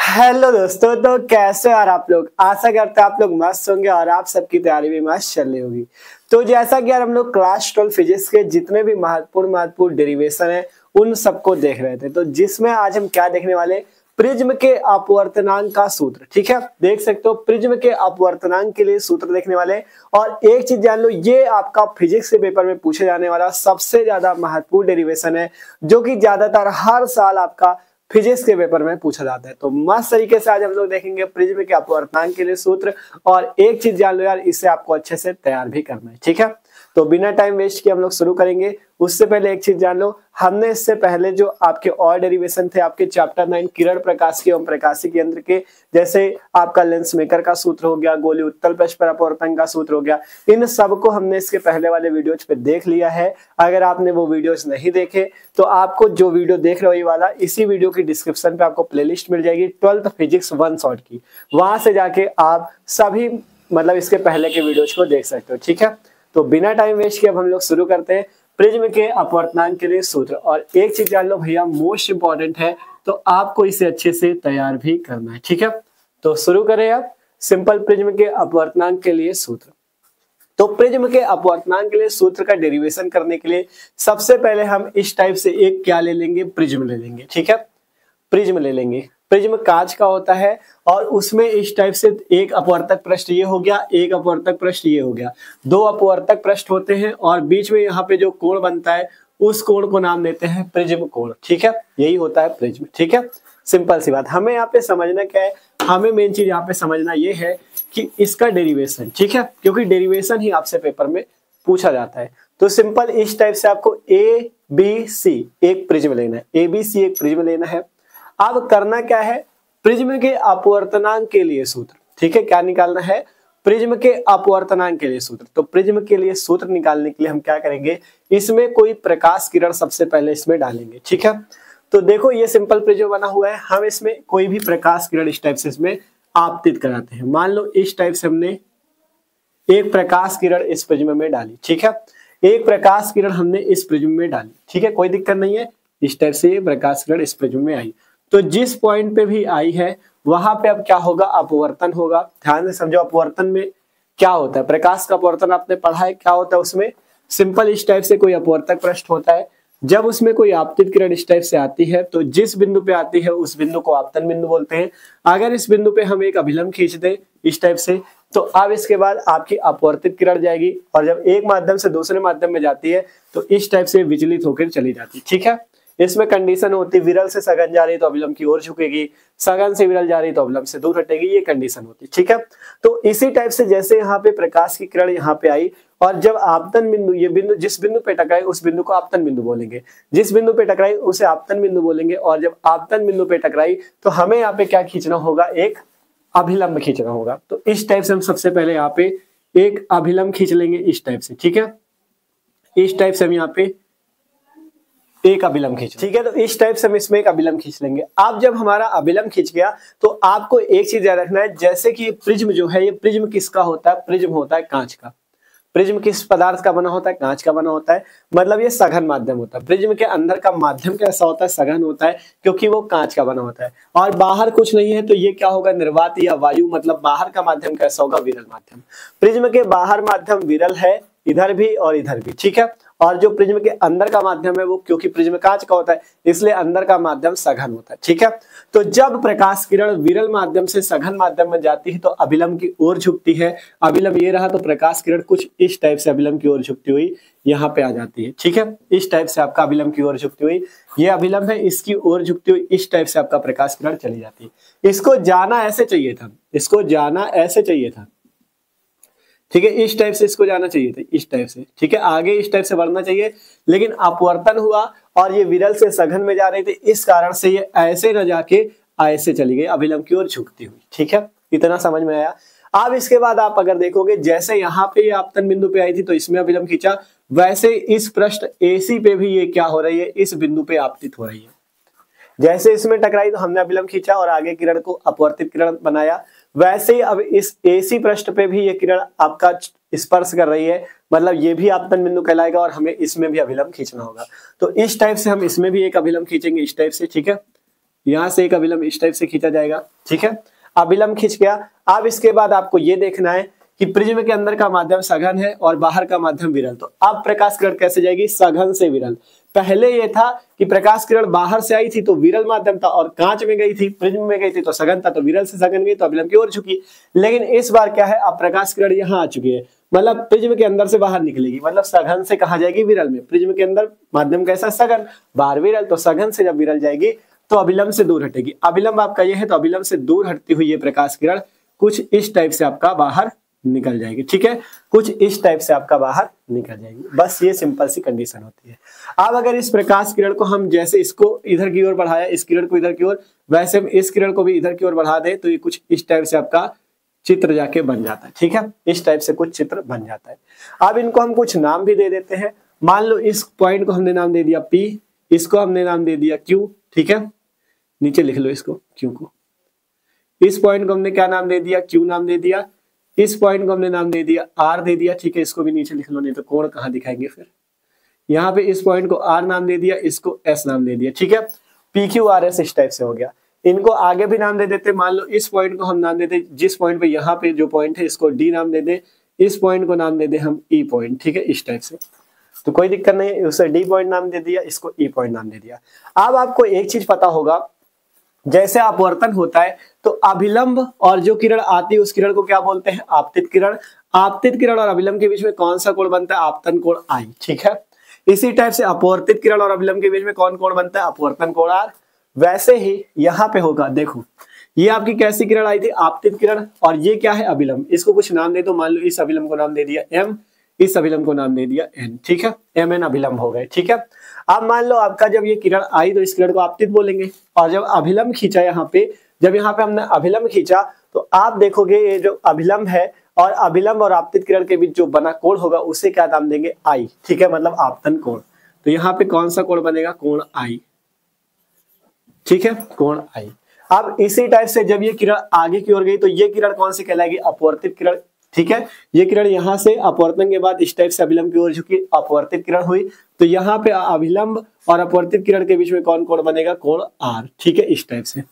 Hello दोस्तों, तो कैसे और आप लोग। आशा करते हैं आप लोग मस्त होंगे और आप सबकी तैयारी भी मस्त चल रही होगी। तो जैसा कि यार हम लोग क्लास 12 फिजिक्स के जितने भी महत्वपूर्ण डेरिवेशन है उन सबको देख रहे थे। तो जिसमें आज हम क्या देखने वाले, प्रिज्म के अपवर्तनांक का सूत्र। ठीक है, देख सकते हो प्रिज्म के अपवर्तनांक के लिए सूत्र देखने वाले। और एक चीज जान लो, ये आपका फिजिक्स के पेपर में पूछे जाने वाला सबसे ज्यादा महत्वपूर्ण डेरिवेशन है, जो कि ज्यादातर हर साल आपका फिजिक्स के पेपर में पूछा जाता है। तो मस्त तरीके से आज हम लोग देखेंगे प्रिज्म के अपवर्तनांक के लिए सूत्र। और एक चीज जान लो यार, इससे आपको अच्छे से तैयार भी करना है। ठीक है, तो बिना टाइम वेस्ट किए हम लोग शुरू करेंगे। उससे पहले एक चीज जान लो, हमने इससे पहले जो आपके और डेरिवेशन थे आपके चैप्टर 9 किरण प्रकाशिकी एवं प्रकाशिकी यंत्र के, जैसे आपका लेंस मेकर का सूत्र हो गया, गोली उत्तल पृष्ठ पर अपवर्तन का सूत्र हो गया, इन सबको हमने इसके पहले वाले वीडियोज पे देख लिया है। अगर आपने वो वीडियोज नहीं देखे तो आपको जो वीडियो देख रहे हो ये वाला, इसी वीडियो की डिस्क्रिप्शन पे आपको प्लेलिस्ट मिल जाएगी 12th फिजिक्स 1 शॉर्ट की। वहां से जाके आप सभी इसके पहले के वीडियोज को देख सकते हो। ठीक है, तो बिना टाइम वेस्ट किए अब हम लोग शुरू करते हैं प्रिज्म के अपवर्तनांक के लिए सूत्र। और एक चीज जान लो भैया, मोस्ट इंपॉर्टेंट है, तो आपको इसे अच्छे से तैयार भी करना है। ठीक है, तो शुरू करें अब सिंपल प्रिज्म के अपवर्तनांक के लिए सूत्र। तो प्रिज्म के अपवर्तनांक के लिए सूत्र का डेरिवेशन करने के लिए सबसे पहले हम इस टाइप से एक क्या ले लेंगे, प्रिज्म ले लेंगे। ठीक है, प्रिज्म ले लेंगे। प्रिज्म कांच का होता है और उसमें इस टाइप से एक अपवर्तक पृष्ठ ये हो गया, एक अपवर्तक पृष्ठ ये हो गया, दो अपवर्तक पृष्ठ होते हैं और बीच में यहाँ पे जो कोण बनता है उस कोण को नाम देते हैं प्रिज्म कोण। ठीक है, यही होता है प्रिज्म। ठीक है, सिंपल सी बात। हमें यहाँ पे समझना क्या है, हमें मेन चीज यहाँ पे समझना ये है कि इसका डेरिवेशन। ठीक है, क्योंकि डेरिवेशन ही आपसे पेपर में पूछा जाता है। तो सिंपल इस टाइप से आपको ए बी सी एक प्रिज्म लेना है, ए बी सी एक प्रिज्म लेना है। अब करना क्या है, प्रिज्म के अपवर्तनांक के लिए सूत्र। ठीक है, क्या निकालना है, प्रिज्म के अपवर्तनांक के लिए सूत्र। तो प्रिज्म के लिए सूत्र निकालने के लिए हम क्या करेंगे, इसमें कोई प्रकाश किरण सबसे पहले इसमें डालेंगे। ठीक है, तो देखो ये सिंपल प्रिज्म बना हुआ है, हम इसमें कोई भी प्रकाश किरण इस टाइप से इसमें आपतित कराते हैं। मान लो इस टाइप से हमने एक प्रकाश किरण इस प्रिज्म में डाली। ठीक है, एक प्रकाश किरण हमने इस प्रिज्म में डाली। ठीक है, कोई दिक्कत नहीं है, इस टाइप से प्रकाश किरण इस प्रिज्म में आई। तो जिस पॉइंट पे भी आई है वहां पे अब क्या होगा, अपवर्तन होगा। ध्यान से समझो, अपवर्तन में क्या होता है, प्रकाश का अपवर्तन आपने पढ़ा है क्या होता है उसमें। सिंपल इस टाइप से कोई अपवर्तक पृष्ठ होता है, जब उसमें कोई आपतित किरण इस टाइप से आती है तो जिस बिंदु पे आती है उस बिंदु को आपतन बिंदु बोलते हैं। अगर इस बिंदु पे हम एक अभिलंब खींच दें इस टाइप से, तो अब इसके बाद आपकी अपवर्तित किरण जाएगी और जब एक माध्यम से दूसरे माध्यम में जाती है तो इस टाइप से विचलित होकर चली जाती है। ठीक है, इसमें कंडीशन होती है विरल से सघन जा रही है तो अभिलंब की ओर झुकेगी, सघन से विरल जा रही है तो अभिलंब से दूर हटेगी, ये कंडीशन होती है। ठीक है, तो इसी टाइप से जैसे यहाँ पे प्रकाश की किरण यहाँ पे आई और जब आपतन बिंदु, ये बिंदु जिस बिंदु पे टकराई उस बिंदु को आपतन बिंदु बोलेंगे, जिस बिंदु पे टकराई उसे आपतन बिंदु बोलेंगे। और जब आपतन बिंदु पे टकराई तो हमें यहाँ पे क्या खींचना होगा, एक अभिलंब खींचना होगा। तो इस टाइप से हम सबसे पहले यहाँ पे एक अभिलंब खींच लेंगे इस टाइप से। ठीक है, इस टाइप से हम यहाँ पे एक अभिलंब खींच। ठीक है, तो इस टाइप से हम इसमें एक अभिलंब खींच लेंगे। अब जब हमारा अभिलंब खींच गया तो आपको एक चीज याद रखना है, जैसे कि प्रिज्म जो है, ये प्रिज्म किसका होता है, प्रिज्म होता है कांच का। प्रिज्म किस पदार्थ का बना होता है, कांच का बना होता है, मतलब ये सघन माध्यम होता है। प्रिज्म के अंदर का माध्यम कैसा होता है, सघन होता है, क्योंकि वो कांच का बना होता है। और बाहर कुछ नहीं है तो ये क्या होगा, निर्वात या वायु, मतलब बाहर का माध्यम कैसा होगा, विरल माध्यम। प्रिज्म के बाहर माध्यम विरल है, इधर भी और इधर भी। ठीक है, और जो प्रिज्म के अंदर का माध्यम है वो, क्योंकि प्रिज्म कांच का होता है इसलिए अंदर का माध्यम सघन होता है। ठीक है, तो जब प्रकाश किरण विरल माध्यम से सघन माध्यम में जाती है तो अभिलंब की ओर झुकती है। अभिलंब ये रहा तो प्रकाश किरण कुछ इस टाइप से अभिलंब की ओर झुकती हुई यहाँ पे आ जाती है। ठीक है, इस टाइप से आपका अभिलंब की ओर झुकती हुई, ये अभिलंब है, इसकी ओर झुकती हुई इस टाइप से आपका प्रकाश किरण चली जाती है। इसको जाना ऐसे चाहिए था, इसको जाना ऐसे चाहिए था। ठीक है, इस टाइप से इसको जाना चाहिए था, इस टाइप से। ठीक है, आगे इस टाइप से बढ़ना चाहिए, लेकिन अपवर्तन हुआ और ये विरल से सघन में जा रही थी, इस कारण से ये ऐसे न जाके ऐसे चली गई, अभिलंब की ओर झुकती हुई। ठीक है, इतना समझ में आया। अब इसके बाद आप अगर देखोगे, जैसे यहाँ पे ये आपतन बिंदु पे आई थी तो इसमें अभिलंब खींचा, वैसे इस पृष्ठ AC पे भी ये क्या हो रही है, इस बिंदु पे आपतित हो रही है। जैसे इसमें टकराई तो हमने अभिलंब खींचा और आगे किरण को अपवर्तित किरण बनाया, वैसे ही अब इस AC पृष्ठ पे भी ये किरण आपका स्पर्श कर रही है, मतलब ये भी आपतन बिंदु कहलाएगा और हमें इसमें भी अभिलंब खींचना होगा। तो इस टाइप से हम इसमें भी एक अभिलंब खींचेंगे इस टाइप से। ठीक है, यहाँ से एक अभिलंब इस टाइप से खींचा जाएगा, ठीक है। अभिलंब खींच गया। अब इसके बाद आपको ये देखना है कि प्रिज्म के अंदर का माध्यम सघन है और बाहर का माध्यम विरल। तो अब प्रकाश किरण कैसे जाएगी? सघन से विरल। पहले ये था कि प्रकाश किरण बाहर से आई थी तो विरल माध्यम था, और कांच में गई थी, प्रिज्म में गई थी तो सघन था, तो विरल से सघन गई तो अभिलंब की ओर झुकी। लेकिन इस बार क्या है, अब प्रकाश किरण यहाँ आ चुकी है, मतलब प्रिज्म के अंदर से बाहर निकलेगी, मतलब सघन से कहाँ जाएगी? विरल में। प्रिज्म के अंदर माध्यम कैसा? सघन, बाहर विरल, तो सघन से जब विरल जाएगी तो अभिलंब से दूर हटेगी। अभिलंब आपका ये है, तो अभिलंब से दूर हटती हुई ये प्रकाश किरण कुछ इस टाइप से आपका बाहर निकल जाएगी, ठीक है। कुछ इस टाइप से आपका बाहर निकल जाएगी। बस ये सिंपल सी कंडीशन होती है। अब अगर इस प्रकाश किरण को हम जैसे इसको इधर की ओर बढ़ाया, इस किरण को इधर की ओर, वैसे हम इस किरण को भी इधर की ओर बढ़ा दे तो ये कुछ इस टाइप से आपका चित्र जाके बन जाता है, ठीक है। इस टाइप से कुछ चित्र बन जाता है। अब इनको हम कुछ नाम भी दे देते हैं। मान लो इस पॉइंट को हमने नाम दे दिया P, इसको हमने नाम दे दिया Q, ठीक है। नीचे लिख लो इसको, Q को। इस पॉइंट को हमने क्या नाम दे दिया? Q नाम दे दिया। इस पॉइंट को हमने नाम दे दिया R दे दिया, ठीक है। इसको भी नीचे लिख लो, नहीं तो कोण कहाँ दिखाएंगे फिर। यहाँ पे इस पॉइंट को R नाम दे दिया, इसको S नाम दे दिया, ठीक है। PQRS इस टाइप से हो गया। इनको आगे भी नाम दे देते। मान लो इस पॉइंट को हम नाम देते, जिस पॉइंट पे यहाँ पे जो पॉइंट है इसको D नाम दे दे, इस पॉइंट को नाम दे दे हम E पॉइंट, ठीक है, इस टाइप से। तो कोई दिक्कत नहीं है, उसे D पॉइंट नाम दे दिया, इसको E पॉइंट नाम दे दिया। अब आपको एक चीज पता होगा, जैसे अपवर्तन होता है तो अभिलंब और जो किरण आती है उस किरण को क्या बोलते हैं? आपतित किरण। आपतित किरण और अभिलंब के बीच में कौन सा कोण बनता है? आपतन कोण I, ठीक है। इसी टाइप से अपवर्तित किरण और अभिलंब के बीच में कौन कोण बनता है? अपवर्तन कोण R। वैसे ही यहाँ पे होगा, देखो ये आपकी कैसी किरण आई थी? आपतित किरण, और ये क्या है? अभिलंब। इसको कुछ नाम दे दो। मान लो इस अभिलंब को नाम दे दिया M, इस अभिलंब को नाम दे दिया N, ठीक है। MN अभिलंब हो गए, ठीक है। अब मान लो आपका जब ये किरण आई तो इस किरण को आपतित बोलेंगे, और जब अभिलंब खींचा यहाँ पे, जब यहाँ पे हमने अभिलंब खींचा तो आप देखोगे ये जो अभिलंब है और अभिलंब और आपतित किरण के बीच जो बना कोण होगा उसे क्या नाम देंगे? I, ठीक है, मतलब आपतन कोण। तो यहाँ पे कौन सा कोण बनेगा? कोण I, ठीक है, कोण I। अब इसी टाइप से जब ये किरण आगे की ओर गई तो ये किरण कौन सी कहलाएगी? अपवर्तित किरण, ठीक है। ये किरण यहाँ से अपवर्तन के बाद इस टाइप से अभिलंब की ओर झुकी, अपवर्तित किरण हुई। तो यहाँ पे अभिलंब और अपवर्तित किरण के बीच में कौन कोण बनेगा? कोण R, ठीक है, इस टाइप से।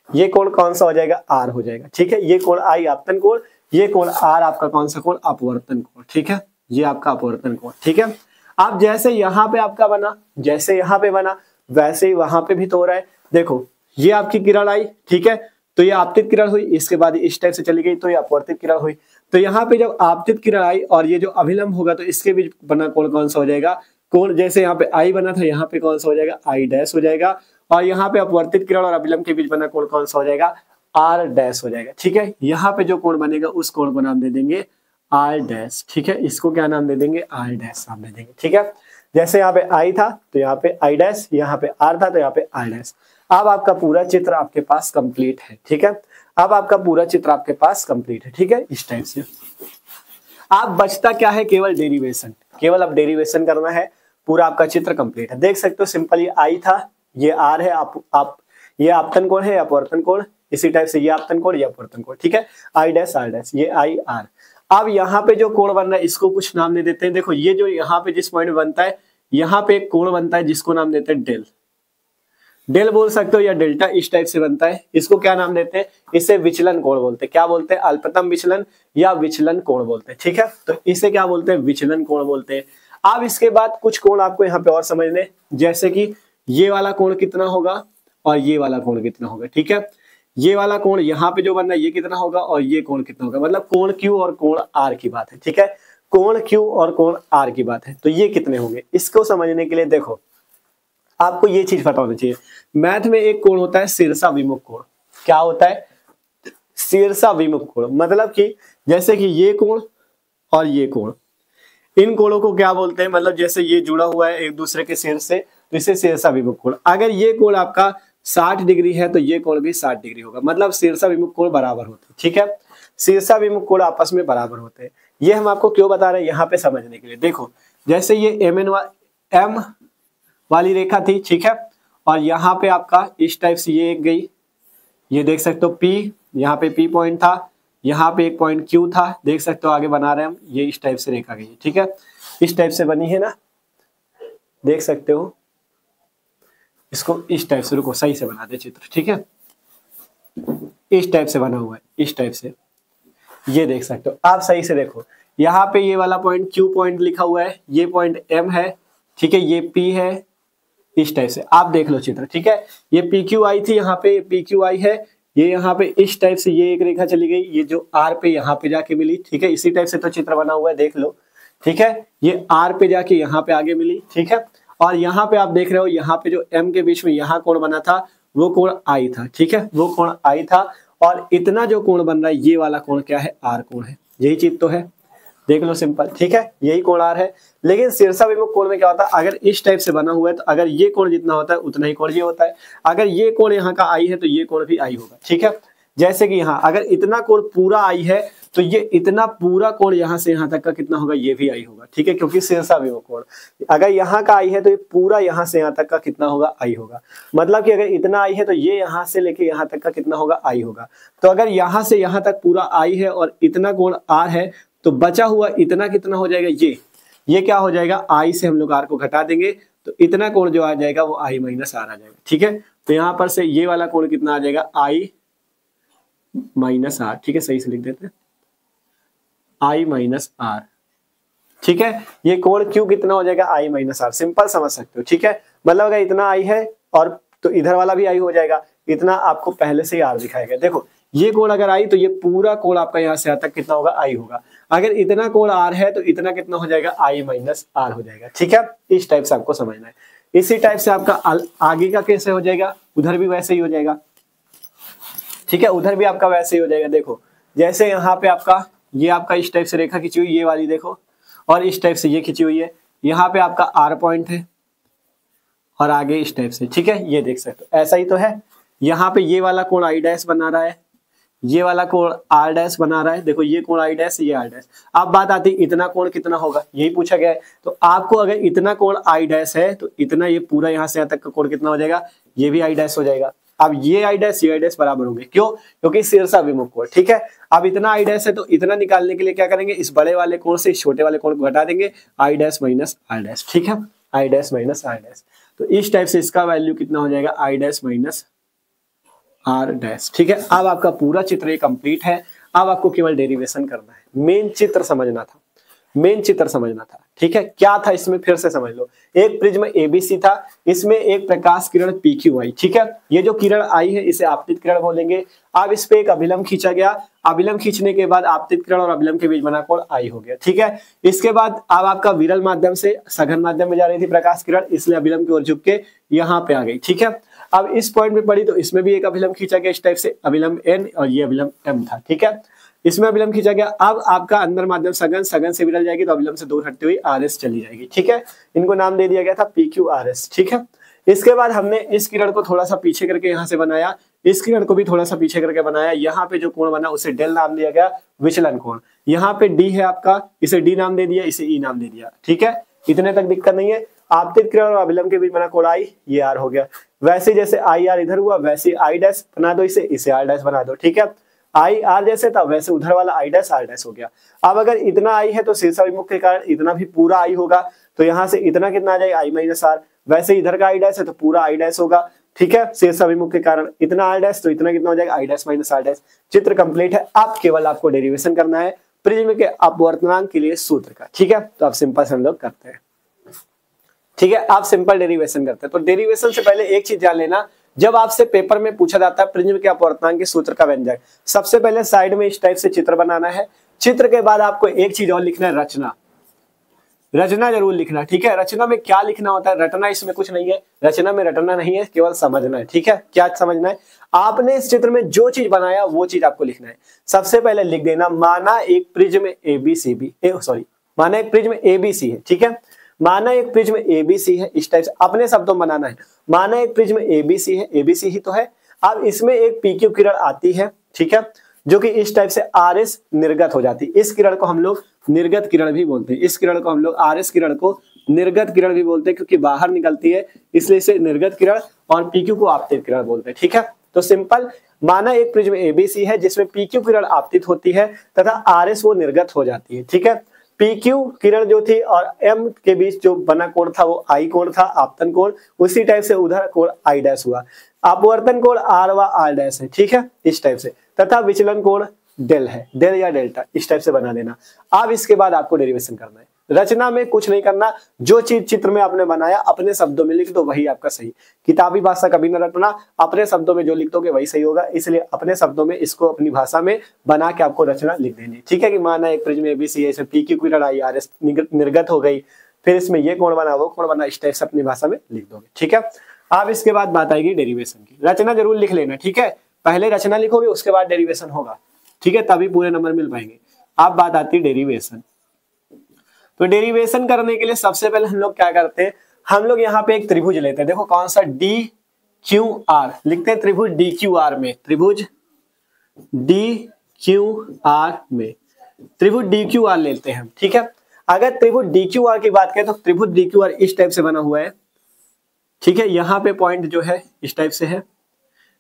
ये कोण कौन सा हो जाएगा? R हो जाएगा, ठीक है। ये कोण I आपतन कोण, ये कोण R आपका कौन सा कोण? अपवर्तन कोण, ठीक है। ये आपका अपवर्तन कोण, ठीक है। अब जैसे यहाँ पे आपका बना, जैसे यहाँ पे बना, वैसे ही वहां पे भी तो हो रहा है। देखो ये आपकी किरण आई, ठीक है, तो ये आपतित किरण हुई, इसके बाद इस टाइप से चली गई तो ये अपवर्तित किरण हुई। तो यहाँ पे जब आपतित किरण आई और ये जो अभिलंब होगा तो इसके बीच बना कोण कौन सा हो जाएगा? कोण जैसे यहाँ पे I बना था, यहाँ पे कौन सा हो जाएगा? I डैश हो जाएगा। और यहाँ पे अपवर्तित किरण और अभिलंब के बीच बना कोण कौन सा हो जाएगा? R डैश हो जाएगा, ठीक है। यहाँ पे जो कोण बनेगा उस कोण को नाम दे देंगे R डैश, ठीक है। इसको क्या नाम दे देंगे? R डैश नाम दे देंगे, ठीक है। जैसे यहाँ पे I था तो यहाँ पे I डैश, यहाँ पे R था तो यहाँ पे R डैश। अब आपका पूरा चित्र आपके पास कंप्लीट है, ठीक है। अब आपका पूरा चित्र आपके पास कंप्लीट है, ठीक है, इस टाइप से। अब बचता क्या है? केवल डेरिवेशन। केवल अब डेरिवेशन करना है, पूरा आपका चित्र कंप्लीट है। देख सकते हो सिंपल, ये I था, ये R है, आप ये आपतन कोण है, अपवर्तन कोण। इसी टाइप से ये आपतन कोण, ये अपवर्तन कोण, ठीक है। I डैश R डैश, ये I R। अब यहाँ पे जो कोण बन रहा है इसको कुछ नाम दे देते हैं। देखो ये जो यहाँ पे जिस पॉइंट में बनता है, यहाँ पे एक कोण बनता है जिसको नाम देते हैं डेल। डेल बोल सकते हो या डेल्टा, इस टाइप से बनता है। इसको क्या नाम देते हैं? इसे विचलन कोण बोलते हैं। क्या बोलते हैं? अल्पतम विचलन या विचलन कोण बोलते हैं, ठीक है। तो इसे क्या बोलते हैं? विचलन कोण बोलते हैं। अब इसके बाद कुछ कोण आपको यहाँ पे और समझने, जैसे कि ये वाला कोण कितना होगा और ये वाला कोण कितना होगा, ठीक है। ये वाला कोण यहाँ पे जो बन रहा है ये कितना होगा और ये कोण कितना होगा, मतलब कोण Q और कोण R की बात है, ठीक है। कोण Q और कोण R की बात है, तो ये कितने होंगे इसको समझने के लिए देखो आपको ये चीज पता होना चाहिए। मैथ में एक कोण होता है शीर्षा विमुख कोण। क्या होता है? शीर्षा विमुख कोण। मतलब कि जैसे कि ये कोण और ये कोण, इन कोणों को क्या बोलते हैं? मतलब जैसे ये जुड़ा हुआ है एक दूसरे के शीर्ष से तो इसे शीर्षा विमुख कोण। अगर ये कोण आपका 60 डिग्री है तो ये कोण भी 60 डिग्री होगा, मतलब शीर्षा विमुख कोण बराबर होते हैं, ठीक है। शीर्षा विमुख कोण आपस में बराबर होते हैं। ये हम आपको क्यों बता रहे हैं? यहाँ पे समझने के लिए। देखो जैसे ये M वाली रेखा थी, ठीक है, और यहाँ पे आपका इस टाइप से ये एक गई, ये देख सकते हो P, यहाँ पे P पॉइंट था, यहाँ पे एक पॉइंट Q था, देख सकते हो आगे बना रहे हैं हम, ये इस टाइप से रेखा गई, ठीक है, इस टाइप से बनी है ना, देख सकते हो इसको इस टाइप से, रुको सही से बना दे चित्र, ठीक है, इस टाइप से बना हुआ है, इस टाइप से, ये देख सकते हो आप, सही से देखो, यहाँ पे ये वाला पॉइंट Q पॉइंट लिखा हुआ है, ये पॉइंट M है, ठीक है, ये P है, इस टाइप से आप देख लो चित्र, ठीक है, ये PQI थी, यहाँ पे PQI है, ये यहाँ पे इस टाइप से ये एक रेखा चली गई, ये जो R पे यहाँ पे जाके मिली, ठीक है, इसी टाइप से तो चित्र बना हुआ है, देख लो, ठीक है, ये R पे जाके यहाँ पे आगे मिली, ठीक है, और यहाँ पे आप देख रहे हो, यहाँ पे जो M के बीच में यहाँ कोण बना था वो कोण I था, ठीक है, वो कोण I था, और इतना जो कोण बन रहा है ये वाला कोण क्या है, R कोण है, यही चीज तो है, देख लो सिंपल, ठीक है, यही कोण R है। लेकिन शीर्षाभिमुख कोण में क्या होता है, अगर इस टाइप से बना हुआ है तो अगर ये कोण जितना होता है उतना ही कोण ये होता है, अगर ये कोण यहाँ का I है तो ये कोण भी I होगा, ठीक है, जैसे कि यहाँ अगर इतना कोण पूरा I है तो ये इतना पूरा कोण यहाँ से यहाँ तक का कितना होगा, ये भी I होगा, ठीक है, क्योंकि शीर्षाभिमुख कोण अगर यहाँ का I है तो ये पूरा यहाँ से यहाँ तक का कितना होगा, I होगा, मतलब कि अगर इतना I है तो ये यहाँ से लेके यहाँ तक का कितना होगा, I होगा। तो अगर यहाँ से यहाँ तक पूरा I है और इतना कोण R है तो बचा हुआ इतना कितना हो जाएगा, ये क्या हो जाएगा, I से हम लोग R को घटा देंगे तो इतना कोण जो आ जाएगा वो I माइनस R आ जाएगा, ठीक है, तो यहाँ पर से ये वाला कोण कितना आ जाएगा, I माइनस R, ठीक है, सही से लिख देते हैं, I माइनस R, ठीक है, ये कोण Q कितना हो जाएगा, I माइनस R, सिंपल समझ सकते हो, ठीक है, मतलब अगर इतना I है और तो इधर वाला भी I हो जाएगा, इतना आपको पहले से ही R दिखाया गया, देखो ये कोण अगर I तो ये पूरा कोण आपका यहाँ से यहाँ तक कितना होगा, I होगा, अगर इतना कोण R है तो इतना कितना हो जाएगा, I माइनस R हो जाएगा, ठीक है, इस टाइप से आपको समझना है। इसी टाइप से आपका आगे का कैसे हो जाएगा, उधर भी वैसे ही हो जाएगा, ठीक है, उधर भी आपका वैसे ही हो जाएगा। देखो जैसे यहाँ पे आपका ये आपका इस टाइप से रेखा खींची हुई ये वाली देखो, और इस टाइप से ये खींची हुई है, यहाँ पे आपका R पॉइंट है और आगे इस टाइप से, ठीक है, ये देख सकते हो ऐसा ही तो है। यहाँ पे ये वाला कोण I डैश बना रहा है, ये वाला कोण R डैश बना रहा है, देखो ये कोण I डैश, ये R डैश। अब बात आती है इतना कोण कितना होगा, यही पूछा गया है, तो आपको अगर इतना कोण I डैश है तो इतना ये पूरा यहाँ से यहाँ तक का कोण कितना हो जाएगा, ये भी I डैश हो जाएगा। अब ये I डैश ये I डैश बराबर होंगे, क्यों, क्योंकि शीर्षाभिमुख कोण, ठीक है। अब इतना I डैश है तो इतना निकालने के लिए क्या करेंगे, इस बड़े वाले कोण से इस छोटे वाले कोण को घटा देंगे, I dash minus R dash, ठीक है, I dash minus R dash. तो इस टाइप से इसका वैल्यू कितना हो जाएगा, I dash minus R dash, ठीक है। अब आपका पूरा चित्र ये कंप्लीट है, अब आपको केवल डेरिवेशन करना है, मेन चित्र समझना था, मेन चित्र समझना था, ठीक है। क्या था इसमें फिर से समझ लो, एक प्रिज्म ABC था, इसमें एक प्रकाश किरण PQI, ठीक है, ये जो किरण आई है इसे आपतित किरण बोलेंगे। अब इस पे एक अभिलंब खींचा गया, अभिलंब खींचने के बाद आपतित किरण और अभिलंब के बीच बना कोण I हो गया, ठीक है। इसके बाद अब आपका विरल माध्यम से सघन माध्यम में जा रही थी प्रकाश किरण, इसलिए अभिलंब की ओर झुक के यहाँ पे आ गई, ठीक है। अब इस पॉइंट में पड़ी तो इसमें भी एक अभिलंब खींचा गया इस टाइप से, अभिलंब N और ये अभिलंब M था, ठीक है, इसमें अभिलंब खींचा गया। अब आपका अंदर माध्यम सघन, सघन से विरल जाएगी तो अभिलंब से दूर हटते हुए RS चली जाएगी, ठीक है, इनको नाम दे दिया गया था PQRS, ठीक है। इसके बाद हमने इस किरण को थोड़ा सा पीछे करके यहाँ से बनाया, इस किरण को भी थोड़ा सा पीछे करके बनाया, यहाँ पे जो कोण बना उसे डेल नाम दिया गया, विचलन कोण। यहाँ पे D है आपका, इसे D नाम दे दिया, इसे E नाम दे दिया, ठीक है, इतने तक दिक्कत नहीं है। आपतित किरण और अभिलंब के बीच बना कोण I, ये R हो गया। वैसे जैसे IR इधर हुआ वैसे I डैश बना दो, इसे R डैश बना दो, ठीक है। I R जैसे था वैसे उधर वाला I डैश R डैश हो गया। अब अगर इतना I है तो शीर्षाभिमुख के कारण इतना भी पूरा I होगा, तो यहाँ से इतना कितना आ जाएगा, I माइनस R। वैसे इधर का I डैश है तो पूरा I डैश होगा, ठीक है, शीर्षाभिमुख के कारण इतना R डैश, तो इतना कितना हो जाएगा, I dash minus R dash. चित्र कंप्लीट है। अब केवल आपको डेरिवेशन करना है प्रिज्म के अपवर्तनांक के लिए सूत्र का, ठीक है। तो आप सिंपल से हम लोग करते हैं, ठीक है, आप सिंपल डेरिवेशन करते हैं। तो डेरिवेशन से पहले एक चीज जान लेना, जब आपसे पेपर में पूछा जाता है प्रिज्म के अपवर्तनांक के सूत्र का व्यंजक, सबसे पहले साइड में इस टाइप से चित्र बनाना है। चित्र के बाद आपको एक चीज और लिखना है, रचना, रचना जरूर लिखना, ठीक है। रचना में क्या लिखना होता है, रटना इसमें कुछ नहीं है, रचना में रटना नहीं है, केवल समझना है, ठीक है। क्या समझना है, आपने इस चित्र में जो चीज बनाया वो चीज आपको लिखना है। सबसे पहले लिख देना, माना एक प्रिज्म माना एक प्रिज्म ABC है, ठीक है, माना एक प्रिज्म ABC है, इस टाइप से अपने शब्दों में बनाना है। माना एक प्रिज्म ABC है, ABC ही तो है। अब इसमें एक PQ किरण आती है, ठीक है, जो कि इस टाइप से RS निर्गत हो जाती है। इस किरण को हम लोग निर्गत किरण भी बोलते हैं, इस किरण को हम लोग RS किरण को निर्गत किरण भी बोलते हैं, क्योंकि बाहर निकलती है इसलिए इसे निर्गत किरण, और PQ को आपतित किरण बोलते हैं, ठीक है। तो सिंपल, माना एक प्रिज्म ABC है जिसमें PQ किरण आपतित होती है तथा RS वो निर्गत हो जाती है, ठीक है। पी क्यू किरण जो थी और एम के बीच जो बना कोण था वो आई कोण था, आपतन कोण। उसी टाइप से उधर कोण आई डैश हुआ। अपवर्तन कोण आर व आर डैश है, ठीक है, इस टाइप से। तथा विचलन कोण डेल है, डेल या डेल्टा, इस टाइप से बना देना। अब इसके बाद आपको डेरिवेशन करना है। रचना में कुछ नहीं करना, जो चीज चित्र में आपने बनाया अपने शब्दों में लिख दो, वही आपका सही। किताबी भाषा कभी न रटना, अपने शब्दों में जो लिख दोगे वही सही होगा। इसलिए अपने शब्दों में इसको अपनी भाषा में बना के आपको रचना लिख देनी, ठीक है। कि माना एक प्रिज्म एबीसी, इसमें P Q Kiran I R S निर्गत हो गई, फिर इसमें ये कोण बना वो कोण बना, इस टाइप से अपनी भाषा में लिख दोगे, ठीक है। अब इसके बाद बात आएगी डेरिवेशन की। रचना जरूर लिख लेना, ठीक है। पहले रचना लिखोगे उसके बाद डेरिवेशन होगा, ठीक है, तभी पूरे नंबर मिल पाएंगे। अब बात आती है डेरिवेशन। तो डेरिवेशन करने के लिए सबसे पहले हम लोग क्या करते हैं, हम लोग यहाँ पे एक त्रिभुज लेते हैं। देखो कौन सा, डी क्यू आर लिखते हैं, त्रिभुज डी क्यू आर में, त्रिभुज डी क्यू आर में, त्रिभुज डी क्यू आर लेते हैं हम, ठीक है। अगर त्रिभुज डी क्यू आर की बात करें तो त्रिभुज डी क्यू आर इस टाइप से बना हुआ है, ठीक है। यहाँ पे पॉइंट जो है इस टाइप से है,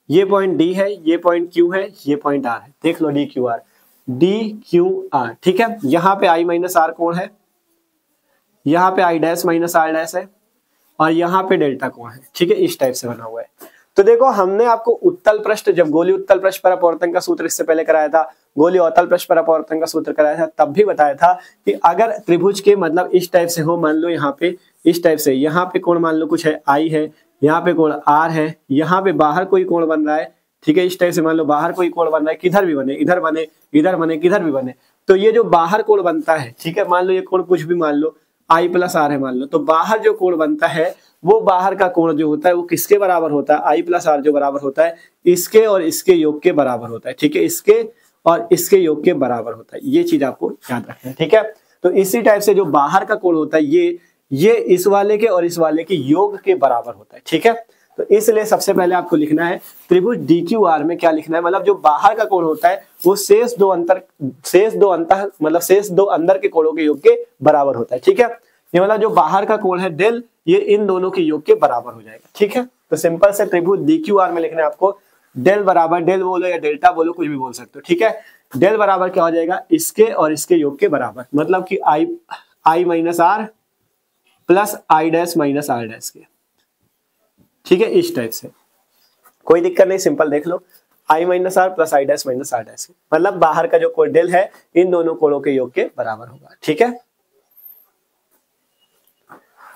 ये पॉइंट डी है, ये पॉइंट क्यू है, ये पॉइंट आर है, देख लो D Q R, D Q R, ठीक है। यहाँ पे आई माइनस आर कोण है, यहाँ पे I dash minus R dash है, और यहाँ पे डेल्टा कोण है, ठीक है, इस टाइप से बना हुआ है। तो देखो हमने आपको उत्तल पृष्ठ, जब गोली उत्तल पृष्ठ पर अपवर्तन का सूत्र इससे पहले कराया था, गोली अवतल पृष्ठ पर अपवर्तन का सूत्र कराया था, तब भी बताया था कि अगर त्रिभुज के मतलब इस टाइप से हो, मान लो यहाँ पे इस टाइप से, यहाँ पे कोण मान लो कुछ है आई है, यहाँ पे कोण आर है, यहाँ पे बाहर कोई कोण बन रहा है, ठीक है, इस टाइप से मान लो बाहर कोई कोण बन रहा है, किधर भी बने, इधर बने, इधर बने, किधर भी बने, तो ये जो बाहर कोण बनता है, ठीक है, मान लो ये कोण कुछ भी मान लो आई प्लस आर है मान लो, तो बाहर जो कोण बनता है वो बाहर का कोण जो होता है वो किसके बराबर होता है, आई प्लस आर जो बराबर होता है इसके और इसके योग के बराबर होता है, ठीक है, इसके और इसके योग के बराबर होता है। ये चीज आपको याद रखना है, ठीक है। तो इसी टाइप से जो बाहर का कोण होता है ये इस वाले के और इस वाले के योग के बराबर होता है, ठीक है। तो इसलिए सबसे पहले आपको लिखना है त्रिभुज डी क्यू आर में क्या लिखना है, मतलब जो बाहर का कोण होता है वो शेष दो अंदर के कोणों के योग के बराबर होता है, ठीक है। ये मतलब जो बाहर का कोण है डेल, ये इन दोनों के योग के बराबर हो जाएगा, ठीक है। तो सिंपल से त्रिभुज डी क्यू आर में लिखना है आपको डेल बराबर, डेल बोलो या डेल्टा बोलो, कुछ भी बोल सकते हो, ठीक है। डेल बराबर क्या हो जाएगा, इसके और इसके योग के बराबर, मतलब कि I minus are plus I dash minus R dash के, ठीक है, इस टाइप से। कोई दिक्कत नहीं, सिंपल देख लो, I minus are plus I dash minus R dash के, मतलब बाहर का जो कोण डेल है इन दोनों कोणों के योग के बराबर होगा, ठीक है।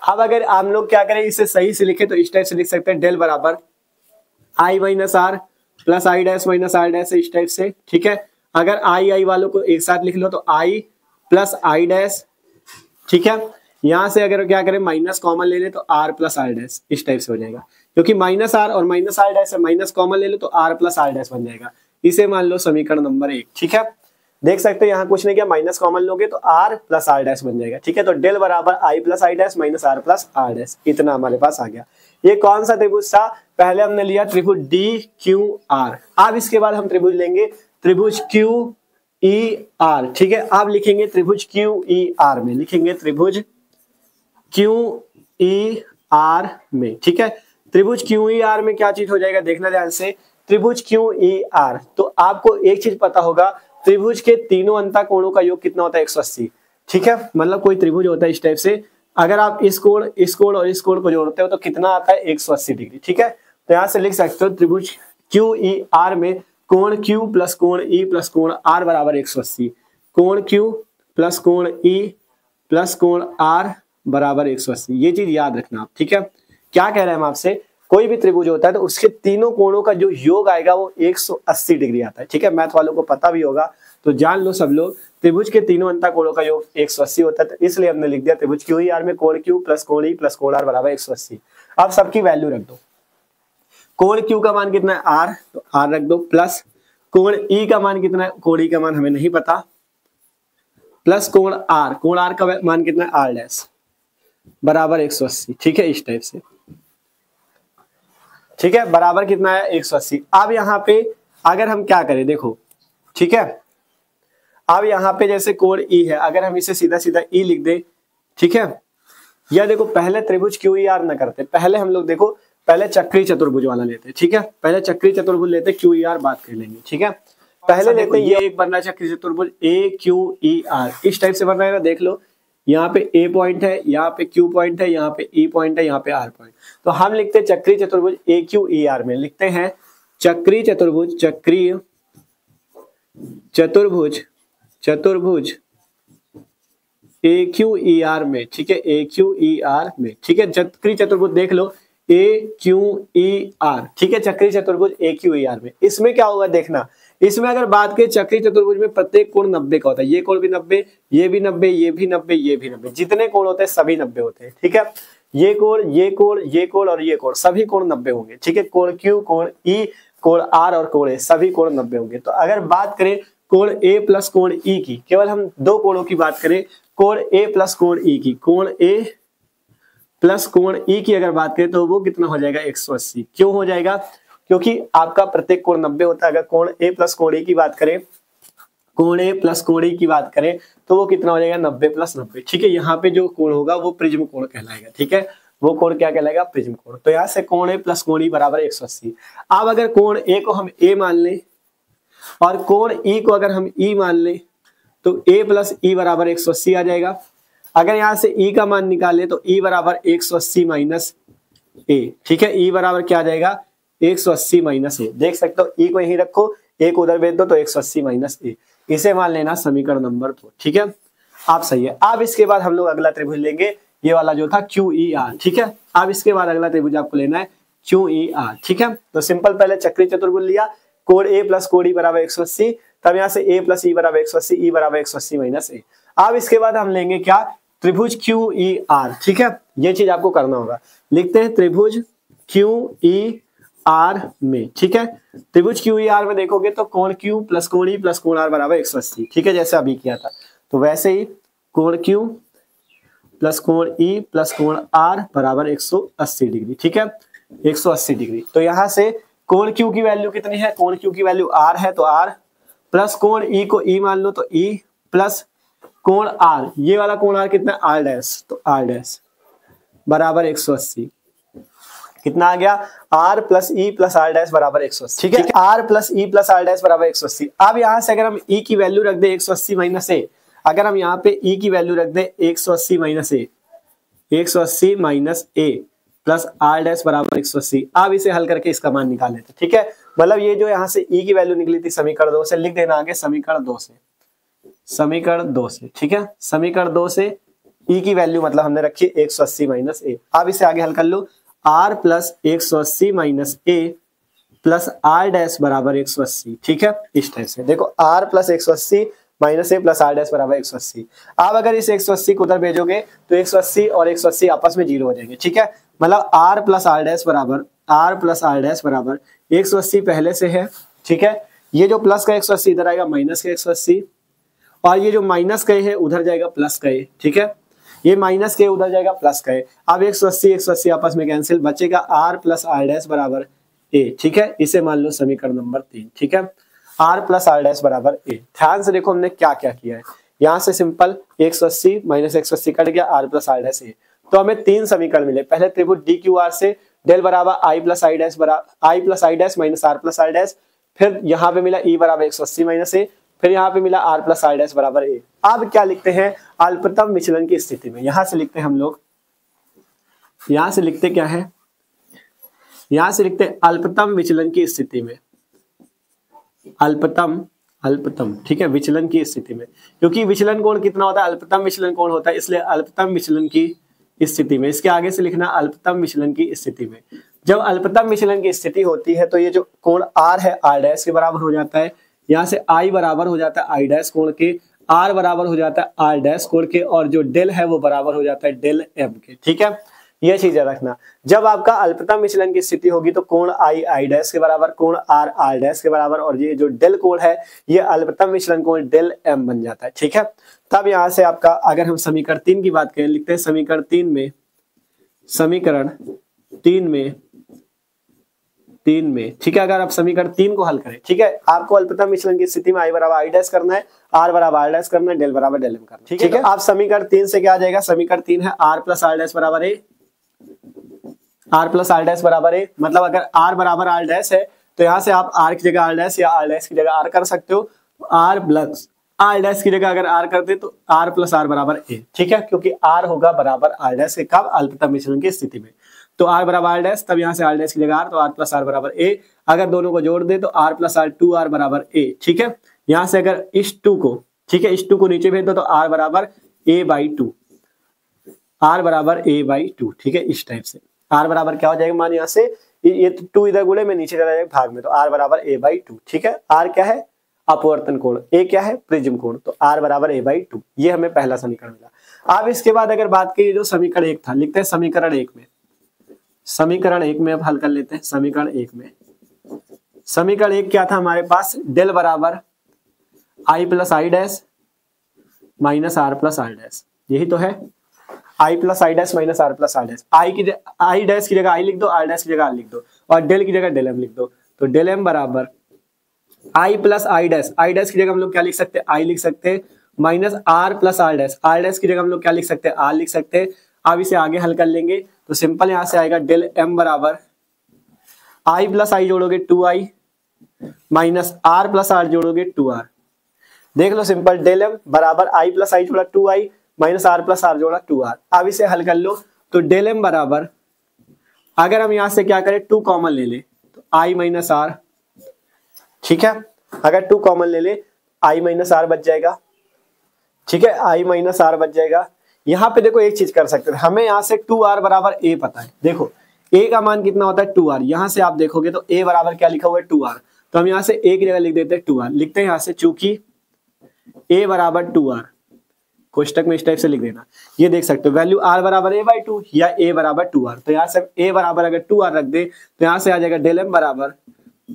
अब अगर हम लोग क्या करें, इसे सही से लिखे तो इस टाइप से लिख सकते हैं, डेल बराबर I minus are plus I dash minus R dash, इस टाइप से, ठीक है। अगर आई वालों को एक साथ लिख लो तो आई प्लस आई डैश, ठीक है। यहां से अगर क्या करें माइनस कॉमन ले ले तो आर प्लस आर डैश, इस टाइप से हो जाएगा, क्योंकि माइनस आर और माइनस आर डैश है, माइनस कॉमन ले लो तो आर प्लस आर डैश बन जाएगा। इसे मान लो समीकरण नंबर 1, ठीक है। देख सकते हो यहाँ कुछ नहीं किया, माइनस कॉमन लोगे तो आर प्लस आर डैश बन जाएगा, ठीक है। तो डेल बराबर I plus I dash minus are plus are dash, इतना हमारे पास आ गया। ये कौन सा त्रिभुज था, पहले हमने लिया त्रिभुज डी क्यू आर। अब इसके बाद हम त्रिभुज लेंगे त्रिभुज क्यू ई आर, ठीक है। अब लिखेंगे त्रिभुज क्यू ई आर में, लिखेंगे त्रिभुज क्यू ई आर में, ठीक है। त्रिभुज क्यू ई आर में क्या चीज हो जाएगा, देखना ध्यान से, त्रिभुज क्यू ई आर, तो आपको एक चीज पता होगा, त्रिभुज के तीनों अंतः कोणों का योग कितना होता है, 180, ठीक है। मतलब कोई त्रिभुज होता है इस टाइप से, अगर आप इस कोण और इस कोण को जोड़ते हो तो कितना आता है, 180 डिग्री, ठीक है। तो यहां से लिख सकते हो त्रिभुज क्यू ई आर में कोण क्यू प्लस कोण ई प्लस कोण आर बराबर 180, कोण क्यू प्लस कोण ई प्लस कोण आर बराबर 180, ये चीज याद रखना आप, ठीक है। क्या कह रहे हैं हम आपसे, कोई भी त्रिभुज होता है तो उसके तीनों कोणों का जो योग आएगा वो 180 डिग्री आता है, ठीक है। मैथ वालों को पता भी होगा तो जान लो सब लोग, त्रिभुज के तीनों अंतः कोणों का योग 180 होता है, तो इसलिए हमने लिख दिया त्रिभुज क्यू ई आर में कोण क्यू प्लस कोण ई प्लस कोण आर बराबर 180। अब सबकी वैल्यू रख दो, कोण क्यू का मान कितना है आर, तो आर रख दो, प्लस कोण ई का मान कितना है, कोण ई का मान हमें नहीं पता, प्लस कोण आर का मान कितना है आर डैश बराबर 180, ठीक है, इस टाइप से, ठीक है, बराबर कितना है 180। अब यहाँ पे अगर हम क्या करें देखो, ठीक है, अब यहाँ पे जैसे कोण ई है, अगर हम इसे सीधा सीधा ई लिख दे, ठीक है, या देखो पहले त्रिभुज क्यू ई आर ना करते, पहले हम लोग देखो पहले चक्री चतुर्भुज वाला लेते, ठीक है, पहले चक्री चतुर्भुज लेते, क्यू ई आर बात कर लेंगे, ठीक है। पहले लेते हैं, ये एक बन रहा है चक्रीय चतुर्भुज ए क्यू ई आर, इस टाइप से बन रहा है ना, देख लो यहाँ पे ए पॉइंट है, यहाँ पे क्यू पॉइंट है, यहाँ पे ई पॉइंट है, यहाँ पे आर पॉइंट। तो हम लिखते हैं चक्रीय चतुर्भुज ए क्यू ई आर में लिखते हैं चक्रीय चतुर्भुज, चक्रीय चतुर्भुज, चतुर्भुज ए क्यू ई आर में, ठीक है, ए क्यू ई आर में, ठीक है। चक्रीय चतुर्भुज देख लो ए क्यू ई आर, ठीक है, चक्रीय चतुर्भुज ए क्यू ई आर में। इसमें क्या होगा देखना, इसमें अगर बात करें चक्रीय चतुर्भुज में प्रत्येक कोण 90 का होता है, ये कोण भी 90, ये भी 90, ये भी 90, ये भी 90, जितने कोण होते हैं सभी 90 होते हैं, ठीक है। ये कोण, ये कोण, ये कोण और ये कोण, सभी कोण 90 होंगे, ठीक है। कोण क्यू, कोण ई, कोण आर और कोण ए, सभी कोण 90 होंगे। तो अगर बात करें कोण ए प्लस कोण ई की, केवल हम दो कोणों की बात करें, कोण ए प्लस कोण ई की, कोण ए प्लस कोण ई की अगर बात करें तो वो कितना हो जाएगा 180। क्यों हो जाएगा, क्योंकि आपका प्रत्येक कोण 90 होता है। अगर कोण ए प्लस कोण ई की बात करें, कोण ए प्लस कोण ई की बात करें तो वो कितना हो जाएगा 90 प्लस 90, ठीक है। यहाँ पे जो कोण होगा वो प्रिज्म कोण कहलाएगा, ठीक है, वो कोण क्या कहलाएगा, प्रिज्म कोण। तो यहाँ से कोण ए प्लस कोण ई बराबर 180। अब अगर कोण ए को हम ए मान लें और कोण ई को अगर हम ई मान लें तो ए प्लस ई बराबर 180 आ जाएगा। अगर यहाँ से ई का मान निकाले तो ई बराबर 180 माइनस ए, ठीक है, ई बराबर क्या आ जाएगा 180 माइनस ए। देख सकते हो ई को यहीं रखो, ए को उधर भेज दो तो 180 माइनस ए, इसे मान लेना समीकरण नंबर 2, ठीक है। आप सही है। अब इसके बाद हम लोग अगला त्रिभुज लेंगे, ये वाला जो था क्यू ई आर, ठीक है। अब इसके बाद अगला त्रिभुज आपको लेना है क्यू ई आर, ठीक है। तो सिंपल पहले चक्रीय चतुर्भुज लिया, कोण ए प्लस कोण ई बराबर 180, तब यहाँ से ए प्लस ई बराबर 180, ई बराबर 180 माइनस ए। अब इसके बाद हम लेंगे क्या, त्रिभुज क्यू ई आर, ठीक है। ये चीज आपको करना होगा, लिखते हैं त्रिभुज क्यू ई आर में, ठीक है। त्रिभुज क्यू ई आर में देखोगे तो कोण क्यू प्लस कोण ई प्लस कोण आर बराबर 180, ठीक है, जैसे अभी किया था। तो वैसे ही कोण क्यू प्लस कोण ई प्लस कोण आर बराबर 180 डिग्री, ठीक है, 180 डिग्री। तो यहाँ से कोण क्यू की वैल्यू कितनी है, कोण क्यू की वैल्यू आर है तो आर, प्लस कोण ई को ई मान लो तो ई, प्लस कोण आर, ये वाला कोण आर कितना आर डैश, तो आर डैश बराबर 180। कितना आ गया, are plus e plus are dash बराबर 180, ठीक है। R plus e plus are dash बराबर 180। अब यहां से अगर हम ई की वैल्यू रख दे 180 माइनस ए, अगर हम यहाँ पे ई की वैल्यू रख दे 180 minus a, 180 minus A plus are dash बराबर 180। अब इसे हल करके इसका मान निकाल लेते, ठीक है। मतलब ये जो यहाँ से ई की वैल्यू निकली थी समीकरण 2 से, लिख देना आगे समीकरण 2 से, समीकरण 2 से, ठीक है। समीकरण 2 से ई की वैल्यू मतलब हमने रखी 180 माइनस ए। अब इसे आगे हल कर लो, R plus 180 minus A plus are dash बराबर 180, ठीक है। इस टाइप से देखो, R plus 180 minus A plus are dash बराबर 180। अब अगर इस 180 को उधर भेजोगे तो 180 और 180 आपस में 0 हो जाएंगे, ठीक है। मतलब आर प्लस आर डैश बराबर, आर प्लस आर डैश बराबर 180 पहले से है, ठीक है। ये जो प्लस का 180 इधर आएगा माइनस का 180, और ये जो माइनस का है उधर जाएगा प्लस का, ठीक है। ये माइनस के उधर जाएगा प्लस का। अब 180 180 आपस में कैंसिल, बचेगा आर प्लस आर डैश बराबर ए, ठीक है। इसे मान लो समीकरण नंबर 3, ठीक है। आर प्लस आर डैश बराबर ए। ध्यान से देखो हमने क्या क्या किया है, यहाँ से सिंपल 180 माइनस 180 कट गया, are plus are dash A. तो हमें 3 समीकरण मिले। पहले त्रिभुज डी क्यू आर से डेल बराबर आई प्लस आई डैश बराबर I plus I dash minus are plus are dash, फिर यहाँ पे मिला ई बराबर 180 माइनस ए, फिर यहाँ पे मिला आर प्लस आर डैश बराबर ए। अब क्या लिखते हैं, अल्पतम विचलन की स्थिति में, यहां से लिखते हैं हम लोग, यहां से लिखते क्या है, यहां से लिखते अल्पतम विचलन की स्थिति में, अल्पतम, अल्पतम, ठीक है, विचलन की स्थिति में। क्योंकि विचलन कोण कितना होता है, अल्पतम विचलन कोण होता है, इसलिए अल्पतम विचलन की स्थिति में, इसके आगे से लिखना अल्पतम विचलन की स्थिति में। जब अल्पतम विचलन की स्थिति होती है तो ये जो कोण आर है आर डैश के बराबर हो जाता है, यहाँ से आई बराबर हो जाता है आई डैश कोण के, आर बराबर हो जाता है आर डैश कोण के, और जो डेल है वो बराबर हो जाता है डेल एम के, ठीक है। ये चीजें रखना। जब आपका अल्पतम विचलन की स्थिति होगी तो कोण आई आई डैश के बराबर, कोण आर आर डैश के बराबर, और ये जो डेल कोण है ये अल्पतम विचलन कोण डेल एम बन जाता है, ठीक है। तब यहाँ से आपका अगर हम समीकरण 3 की बात करें, लिखते हैं समीकरण 3 में, समीकरण 3 में, ठीक है। अगर आप समीकरण 3 को हल करें, ठीक है, आपको अल्पतम विचलन की स्थिति में आई बराबर आई डैश करना है, आर बराबर आर डैश करना है, डेल बराबर डेल एम करना है, ठीक है। आप समीकरण 3 से क्या आ जाएगा, समीकरण 3 है आर प्लस आर डैश बराबर ए, आर प्लस आर डैश बराबर ए, मतलब अगर आर बराबर आर डैश है तो यहाँ से आप आर की जगह आर डैश या आर डैश की जगह आर कर सकते हो। आर प्लस आर डैश की जगह अगर आर करते तो आर प्लस आर बराबर ए, ठीक है, क्योंकि आर होगा बराबर आर डैश के कब, अल्पतम विचलन की स्थिति में। तो आर बराबर आर डैश, तब यहाँ से आर डैश की जगह आर, तो आर प्लस आर बराबर ए। अगर दोनों को जोड़ दे तो आर प्लस आर 2r बराबर ए, ठीक है। यहाँ से अगर इस 2 को, ठीक है, इस 2 को नीचे भेज दो तो आर बराबर a बाई 2, आर बराबर a बाई 2, ठीक है। इस टाइप से आर बराबर क्या हो जाएगा, मान यहाँ से ये 2 इधर गुणे में नीचे चला जाएगा भाग में, तो आर बराबर a बाई 2, ठीक है। आर क्या है, अपवर्तन कोण, ए क्या है, प्रिज्म कोण, तो आर बराबर a बाई 2, ये हमें पहला समीकरण मिला। अब इसके बाद अगर बात की जो समीकरण 1 था, लिखते हैं समीकरण 1 में, समीकरण 1 में अब हल कर लेते हैं। समीकरण 1 में, समीकरण 1 क्या था हमारे पास, डेल बराबर I plus I dash minus are plus are dash, यही तो है, I plus I dash minus are plus are dash. I dash की जगह आई लिख दो, आर डैश की जगह आर लिख दो, और डेल की जगह डेल एम लिख दो। तो डेल एम बराबर I plus I dash, I dash की जगह हम लोग क्या लिख सकते हैं, आई लिख सकते हैं, minus are plus are dash, r dash की जगह हम लोग क्या लिख सकते हैं, आर लिख सकते हैं। अब इसे आगे हल कर लेंगे तो सिंपल यहाँ से आएगा डेल एम बराबर आई प्लस आई जोड़ोगे 2i minus are plus R जोड़ोगे 2r। देख लो सिंपल, डेल एम बराबर आई प्लस आई जोड़ा 2i minus are plus are जोड़ा 2r। अब इसे हल कर लो तो डेल एम बराबर, अगर हम यहां से क्या करें 2 कॉमन ले ले तो i माइनस आर, ठीक है, अगर 2 कॉमन ले ले i माइनस आर बच जाएगा, ठीक है, i माइनस आर बच जाएगा। यहाँ पे देखो एक चीज कर सकते हैं, हमें यहाँ से 2r बराबर a पता है, देखो a का मान कितना होता है 2r, यहाँ से आप देखोगे तो a बराबर क्या लिखा हुआ है 2r, तो हम यहाँ से a की जगह लिख देते हैं 2r, लिखते हैं यहाँ से चूंकि a बराबर 2r, कोष्टक में इस टाइप से लिख देना, ये देख सकते हो वैल्यू r बराबर a बाई 2 या a बराबर 2r, तो यहाँ से a बराबर अगर 2r रख दे तो यहाँ से आ जाएगा डेल एम बराबर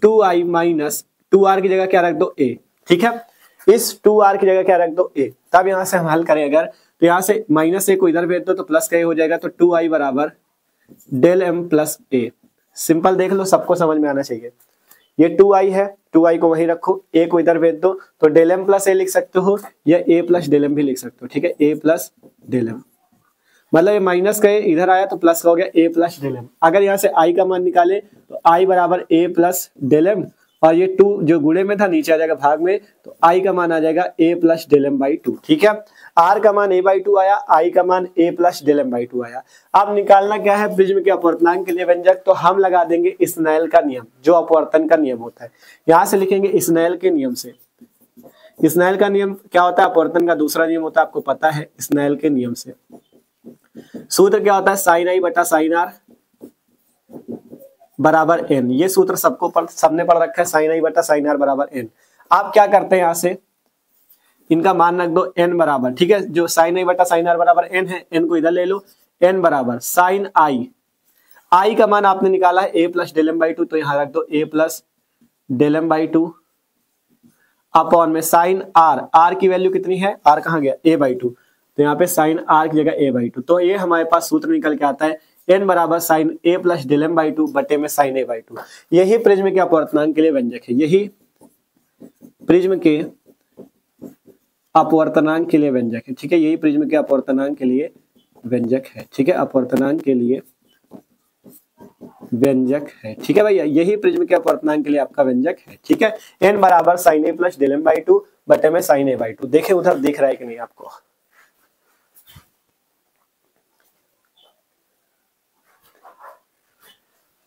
2i माइनस 2r की जगह क्या रख दो a, ठीक है, इस 2r की जगह क्या रख दो a। तब यहाँ से हम हल करें अगर, तो यहाँ से माइनस a को इधर भेज दो तो प्लस का a हो जाएगा, तो 2i बराबर del m plus a। Simple देख लो, सबको समझ में आना चाहिए, ये 2i है, 2i को वहीं रखो, a को इधर भेज दो तो डेल एम प्लस a लिख सकते हो या a प्लस डेल एम भी लिख सकते हो, ठीक है, a प्लस डेल एम, मतलब ये माइनस का इधर आया तो प्लस का हो गया a प्लस डेल एम। अगर यहाँ से i का मान निकाले तो i बराबर a प्लस डेल एम, और ये 2 जो गुणे में था नीचे आ जाएगा भाग में, तो i का मान आ जाएगा a plus del m by 2, ठीक है। r का मान a बाई 2 आया, i का मान a plus del m by 2 आया। अब निकालना क्या है, प्रिज्म के अपवर्तनांक के लिए व्यंजक, तो हम लगा देंगे स्नेल का नियम, जो अपवर्तन का नियम होता है, यहाँ से लिखेंगे स्नेल के नियम से। स्नेल का नियम क्या होता है, अपवर्तन का दूसरा नियम होता है, आपको पता है, स्नेल के नियम से सूत्र क्या होता है, साइन आई बटा साइन आर बराबर n, ये सूत्र सबने पढ़ रखा है, साइन आई बटा साइन आर बराबर n। आप क्या करते हैं, यहाँ से इनका मान रख दो n बराबर, ठीक है, जो साइन आई बटा साइन आर बराबर n है, n को इधर ले लो, n बराबर साइन आई, i का मान आपने निकाला है a plus del m by 2, तो यहाँ रख दो a plus del m by 2 upon में साइन r, r की वैल्यू कितनी है, r कहाँ गया a बाई 2, तो यहाँ पे साइन r की जगह a बाई 2, तो ये हमारे पास सूत्र निकल के आता है n बराबर sine a plus del m by 2 बटे में साइन a बाई 2। यही प्रिज्म के अपवर्तनांक के लिए व्यंजक है, यही प्रिज्म के अपवर्तनांक के लिए व्यंजक है, ठीक है, यही प्रिज्म के अपवर्तनांक के लिए व्यंजक है, ठीक है, अपवर्तनांक के लिए व्यंजक है, ठीक है भैया, यही प्रिज्म के अपवर्तनांक के लिए आपका व्यंजक है, ठीक है। n बराबर sine a plus del m by 2 बटे में साइन a बाई 2। देखें उधर दिख रहा है कि नहीं आपको,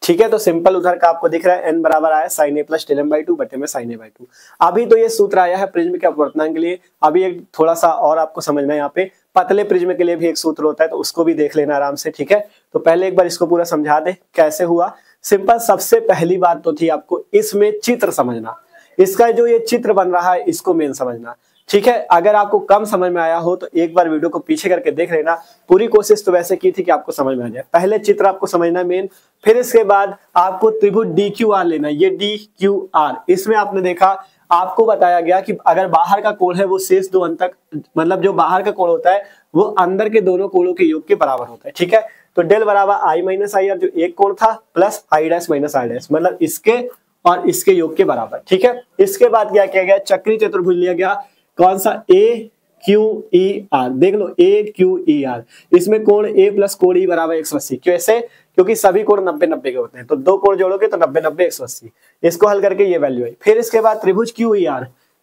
ठीक है, तो सिंपल उधर का आपको दिख रहा है n बराबर आया sine a plus del m by 2 बटे में साइन a बाई 2। अभी तो ये सूत्र आया है प्रिज्म के अपवर्तनांक के लिए। अभी एक थोड़ा सा और आपको समझना है, यहाँ पे पतले प्रिज्म के लिए भी एक सूत्र होता है, तो उसको भी देख लेना आराम से, ठीक है। तो पहले एक बार इसको पूरा समझा दे कैसे हुआ। सिंपल, सबसे पहली बात तो थी आपको इसमें चित्र समझना, इसका जो ये चित्र बन रहा है इसको मेन समझना, ठीक है। अगर आपको कम समझ में आया हो तो एक बार वीडियो को पीछे करके देख लेना, पूरी कोशिश तो वैसे की थी कि आपको समझ में आ जाए। पहले चित्र आपको समझना मेन, फिर इसके बाद आपको त्रिभुज डी क्यू आर लेना, ये डी क्यू आर, इसमें आपने देखा आपको बताया गया कि अगर बाहर का कोण है वो शेष दो अंत तक, मतलब जो बाहर का कोण होता है वो अंदर के दोनों कोणों के योग के बराबर होता है, ठीक है। तो डेल बराबर आई माइनस आई आर, जो एक कोण था, plus I dash minus I dash, मतलब इसके और इसके योग के बराबर, ठीक है। इसके बाद क्या किया गया, चक्री चतुर्भुज लिया गया, कौन सा, ए क्यू ई आर, देख लो ए क्यू ई आर, इसमें कोण ए प्लस कोण ई बराबर 180, कैसे, क्योंकि सभी कोण 90-90 के होते हैं, तो दो कोण जोड़ोगे तो 90-90 180। इसको हल करके ये वैल्यू आई। फिर इसके बाद त्रिभुज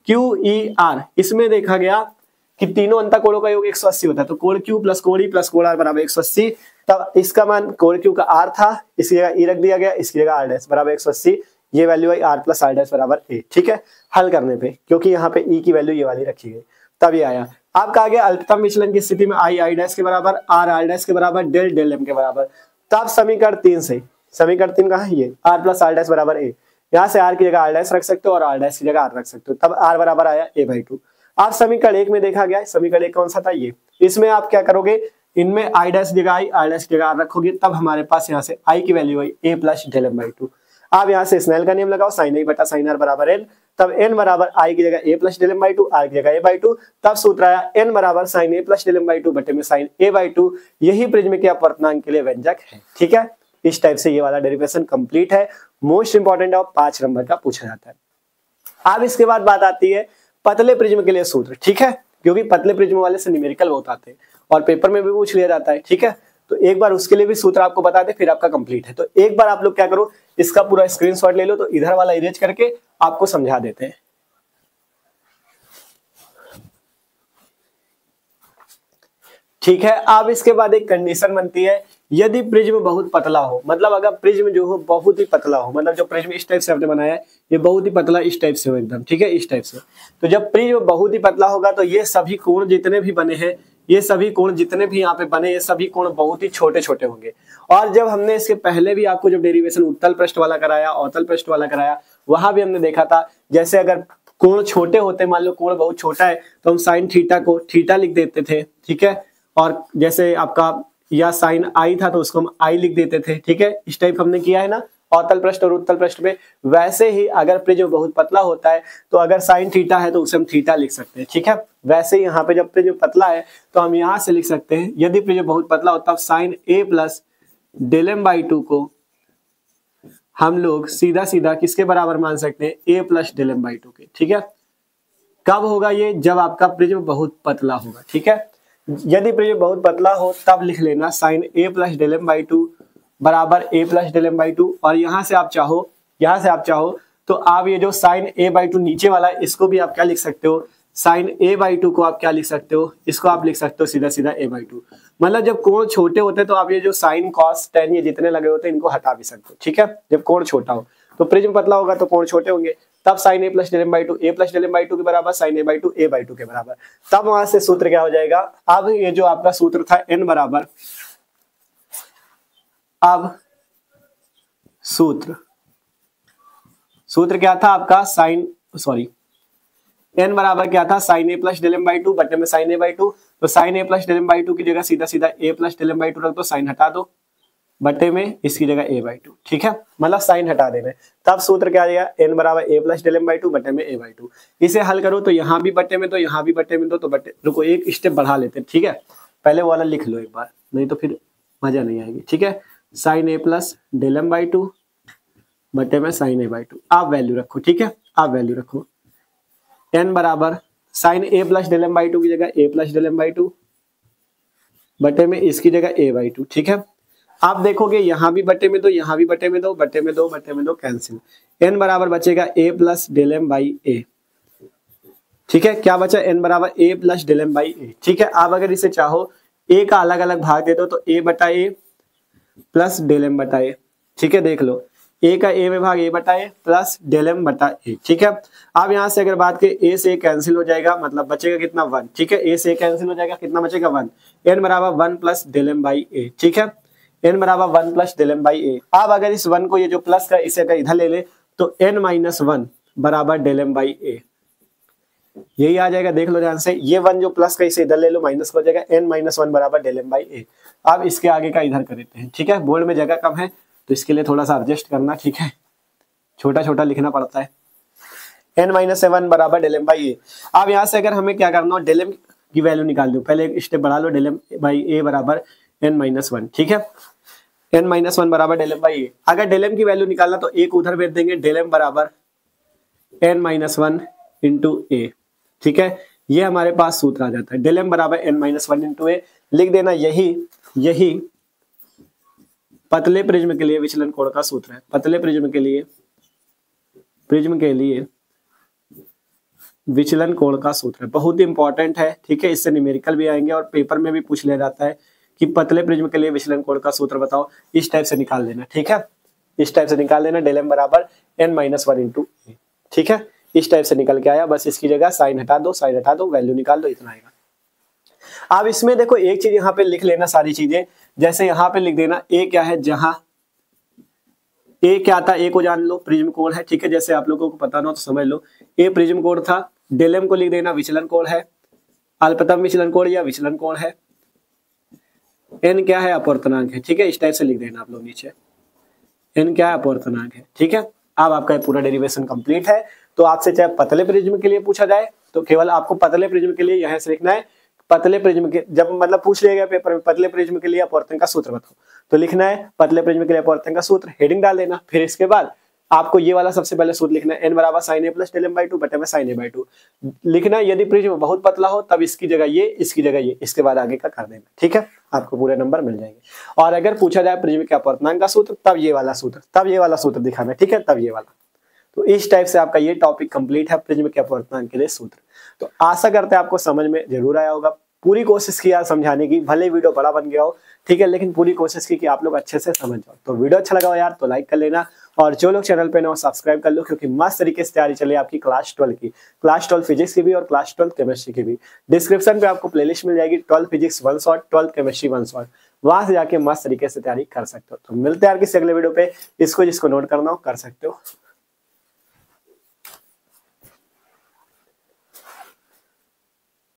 QER, इसमें देखा गया कि तीनों अंतःकोणों का योग 180 होता है, तो कोण Q प्लस कोण E प्लस कोण R बराबर 180। तब इसका मान कोण Q का R था, इसकी जगह E रख दिया गया, इसकी जगह R डैश बराबर 180। ये वैल्यू आई R प्लस R डैश बराबर A। ठीक है, हल करने पे क्योंकि यहाँ पे E की वैल्यू ये वाली रखी गई, तब ये आया। अब कहा गया अल्पतम विचलन की स्थिति में I डैश के बराबर, R डैश के बराबर, डेल डेल M के बराबर। तब समीकरण 3 से, समीकरण 3 कहाँ है, ये R प्लस R डैश बराबर A। यहाँ से R की जगह R डैश रख सकते हो और R डैश की जगह R रख सकते हो, तब R बराबर आया A/2। अब समीकरण 1 में देखा गया, समीकरण 1 कौन सा था, ये। इसमें आप क्या करोगे, इनमें I डैश की जगह I, R डैश की जगह R रखोगे, तब हमारे पास यहाँ से I की वैल्यू आई A प्लस डेल M/2। आप यहाँ से स्नेल का नियम लगाओ, sin A बटा sin R बराबर n, तब n बराबर I की जगह A plus del M/2, R की जगह A/2, तब सूत्र आया n बराबर sin A plus del M/2 बटे में sin A/2। यही प्रिज्म के अपवर्तनांक के लिए व्यंजक है। ठीक है, इस टाइप से ये वाला डेरिवेशन कंप्लीट है। मोस्ट इंपॉर्टेंट और 5 नंबर का पूछा जाता है। अब इसके बाद बात आती है पतले प्रिज्म के लिए सूत्र। ठीक है, क्योंकि पतले प्रिज्म वाले से न्यूमेरिकल बहुत आते हैं और पेपर में भी पूछ लिया जाता है। ठीक है, तो एक बार उसके लिए भी सूत्र आपको बता दे, फिर आपका कंप्लीट है। तो एक बार आप लोग क्या करो, इसका पूरा स्क्रीनशॉट ले लो, तो इधर वाला इरेज करके आपको समझा देते हैं। ठीक है, अब इसके बाद एक कंडीशन बनती है, यदि प्रिज्म बहुत पतला हो, मतलब अगर प्रिज्म जो हो बहुत ही पतला हो, मतलब जो प्रिज्म इस टाइप से आपने बनाया है ये बहुत ही पतला इस टाइप से हो एकदम। ठीक है, इस टाइप से। तो जब प्रिज्म बहुत ही पतला होगा तो ये सभी कोण जितने भी बने हैं, ये सभी कोण जितने भी यहाँ पे बने, ये सभी कोण बहुत ही छोटे छोटे होंगे। और जब हमने इसके पहले भी आपको जब डेरिवेशन उत्तल पृष्ठ वाला कराया, अवतल पृष्ठ वाला कराया, वहां भी हमने देखा था, जैसे अगर कोण छोटे होते, मान लो कोण बहुत छोटा है, तो हम साइन थीटा को थीटा लिख देते थे। ठीक है, और जैसे आपका या साइन आई था तो उसको हम आई लिख देते थे। ठीक है, इस टाइप हमने किया है ना अवतल पृष्ठ और उत्तल पृष्ठ में। वैसे ही अगर प्रिज्म बहुत पतला होता है तो अगर साइन थीटा है तो उसे हम थीटा लिख सकते हैं। ठीक है, वैसे ही यहाँ पे जब प्रिज्म पतला है तो हम यहाँ से लिख सकते हैं, यदि प्रिज्म बहुत पतला हो तब sine A plus del M/2 को हम लोग सीधा सीधा किसके बराबर मान सकते हैं, A प्लस डेल M/2 के। ठीक है, कब होगा ये, जब आपका प्रिज्म बहुत पतला होगा। ठीक है, यदि प्रिज्म बहुत पतला हो तब लिख लेना sign A plus del M/2 बराबर A प्लस डेल M/2। और यहाँ से आप चाहो तो आप ये जो साइन A/2 नीचे वाला है इसको भी आप क्या लिख सकते हो, साइन A/2 को आप क्या लिख सकते हो, इसको आप लिख सकते हो सीधा सीधा A/2। मतलब जब कोण छोटे होते हैं तो आप ये जो साइन कॉस टेन ये जितने लगे होते हैं इनको हटा भी सकते हो। ठीक है, जब कोण छोटा हो, तो प्रिज्म पतला होगा तो कोण छोटे होंगे, तब sine A plus del M/2, A plus del M/2 के बराबर साइन A/2 A/2 के बराबर। तब वहां से सूत्र क्या हो जाएगा, अब ये जो आपका सूत्र था n बराबर, अब सूत्र क्या था आपका, n बराबर क्या था, sign A plus del M/2 बटे में साइन A/2। तो sign A plus del M/2 की जगह सीधा सीधा A प्लस डेल M/2 रख दो, साइन हटा दो, बटे में इसकी जगह A/2। ठीक है, मतलब साइन हटा देना। तब सूत्र क्या आ गया, n बराबर A प्लस डेल M/2 बटे में A/2। इसे हल करो तो यहाँ भी बटे में दो, यहाँ भी बटे में दो, तो बटे, रुको एक स्टेप बढ़ा लेते हैं। ठीक है, पहले वो वाला लिख लो एक बार, नहीं तो फिर मजा नहीं आएगी। ठीक है, sign A plus del M/2 बटे में साइन A/2। आप वैल्यू रखो। ठीक है, आप वैल्यू रखो, n बराबर sine A plus del M/2 की जगह A प्लस डेल M/2 बटे में इसकी जगह A/2। ठीक है, आप देखोगे यहाँ भी बटे में दो, यहाँ भी बटे में दो, बटे में दो, बटे में दो, कैंसिल। n बराबर बचेगा A प्लस डेल M/A। ठीक है, क्या बचा, n बराबर A प्लस डेल M/A। ठीक है, आप अगर इसे चाहो A का अलग अलग भाग दे दो तो A बटा A प्लस डेल M बटा A। ठीक है, देख लो A का A में भाग A बटा A प्लस डेल M बटा A। ठीक है, अब यहाँ से अगर बात करें A से A कैंसिल हो जाएगा, मतलब बचेगा कितना, 1। ठीक है, A से A कैंसिल हो जाएगा, कितना बचेगा, 1। n बराबर 1 प्लस डेल M/A। ठीक है, n बराबर 1 प्लस डेल M/A। अब अगर इस 1 को, ये जो प्लस का इसे अगर इधर ले ले तो n माइनस 1 बराबर डेल M/A, यही आ जाएगा। देख लो ध्यान से, ये 1 जो प्लस का इसे इधर ले लो, माइनस हो जाएगा, n माइनस 1 बराबर डेल M/A। अब इसके आगे का इधर कर देते हैं। ठीक है, बोर्ड में जगह कम है तो इसके लिए थोड़ा सा एडजस्ट करना। ठीक है, छोटा छोटा लिखना पड़ता है। n माइनस 1 बराबर डेल M/A। अब यहाँ से अगर हमें क्या करना हो, डेल M की वैल्यू निकाल दो, पहले एक स्टेप बढ़ा लो, डेल M/A बराबर n माइनस 1। ठीक है, n माइनस 1 बराबर डेल M/A। अगर डेल M की वैल्यू निकालना तो एक उधर भेज देंगे, डेल M बराबर n माइनस 1 इंटू A। ठीक है, ये हमारे पास सूत्र आ जाता है, डेल M बराबर n माइनस 1 इंटू A। लिख देना, यही पतले प्रिज्म के लिए विचलन कोण का सूत्र है, पतले प्रिज्म के लिए विचलन कोण का सूत्र है, बहुत ही इंपॉर्टेंट है, ठीक है। इससे न्यूमेरिकल भी आएंगे और पेपर में भी पूछ लिया जाता है कि पतले प्रिज्म के लिए विचलन कोण का सूत्र बताओ, इस टाइप से निकाल लेना, ठीक है। इस टाइप से निकाल लेना, डेल एम बराबर n-1 इंटू ए, ठीक है। इस टाइप से निकल के आया, बस इसकी जगह साइन हटा दो, साइन हटा दो, वैल्यू निकाल दो, इतना आएगा। अब इसमें देखो एक चीज यहाँ पे लिख लेना सारी चीजें, जैसे यहाँ पे लिख देना ए क्या है, जहां ए क्या था, ए को जान लो, प्रिज्म कोण है, ठीक है। जैसे आप लोगों को पता ना हो तो समझ लो, ए प्रिज्म कोण था, डेल एम को लिख देना विचलन कोण है, अल्पतम विचलन कोण या विचलन कोण है, एन क्या है, अपवर्तनांक है, ठीक है। इस टाइप से लिख देना आप लोग नीचे, एन क्या है, अपवर्तनांक है, ठीक है। अब आपका पूरा डेरिवेशन कंप्लीट है। तो आपसे चाहे पतले प्रिज्म के लिए पूछा जाए तो केवल आपको पतले प्रिज्म के लिए यहां से लिखना है, पतले प्रिज्म के जब मतलब पूछ लिया गया पेपर में पतले प्रिज्म के लिए अपवर्तन का सूत्र बताओ, तो लिखना है पतले प्रिज्म के लिए अपवर्तन का सूत्र, हेडिंग डाल देना। फिर इसके बाद आपको ये वाला सबसे पहले सूत्र लिखना है, एन बराबर sine a plus del m by 2 बटे में साइन ए बाई 2 लिखना है। यदि प्रिज्म बहुत पतला हो तब इसकी जगह ये, इसकी जगह ये, इसके बाद आगे का कर देना, ठीक है। आपको पूरे नंबर मिल जाएंगे। और अगर पूछा जाए प्रिज्म के अपवर्तनांक का सूत्र, तब ये वाला सूत्र, तब ये वाला सूत्र दिखाना, ठीक है, तब ये वाला। तो इस टाइप से आपका ये टॉपिक कंप्लीट है, प्रिज्म के अपवर्तनांक के लिए सूत्र। तो आशा करते हैं आपको समझ में जरूर आया होगा। पूरी कोशिश की यार समझाने की, भले वीडियो बड़ा बन गया हो, ठीक है, लेकिन पूरी कोशिश की कि आप लोग अच्छे से समझ जाओ। तो वीडियो अच्छा लगा हो यार तो लाइक कर लेना, और जो लोग चैनल पे ना हो सब्सक्राइब कर लो, क्योंकि मस्त तरीके से तैयारी चले आपकी क्लास 12 की, क्लास 12 फिजिक्स की भी और क्लास 12 केमिस्ट्री की भी। डिस्क्रिप्शन पे आपको प्लेलिस्ट मिल जाएगी, 12 फिजिक्स 1 शॉट, 12 केमिस्ट्री 1 शॉट, वहां से जाके मस्त तरीके से तैयारी कर सकते हो। तो मिलते हैं यार किसी अगले वीडियो पे, इसको जिसको नोट करना हो कर सकते हो।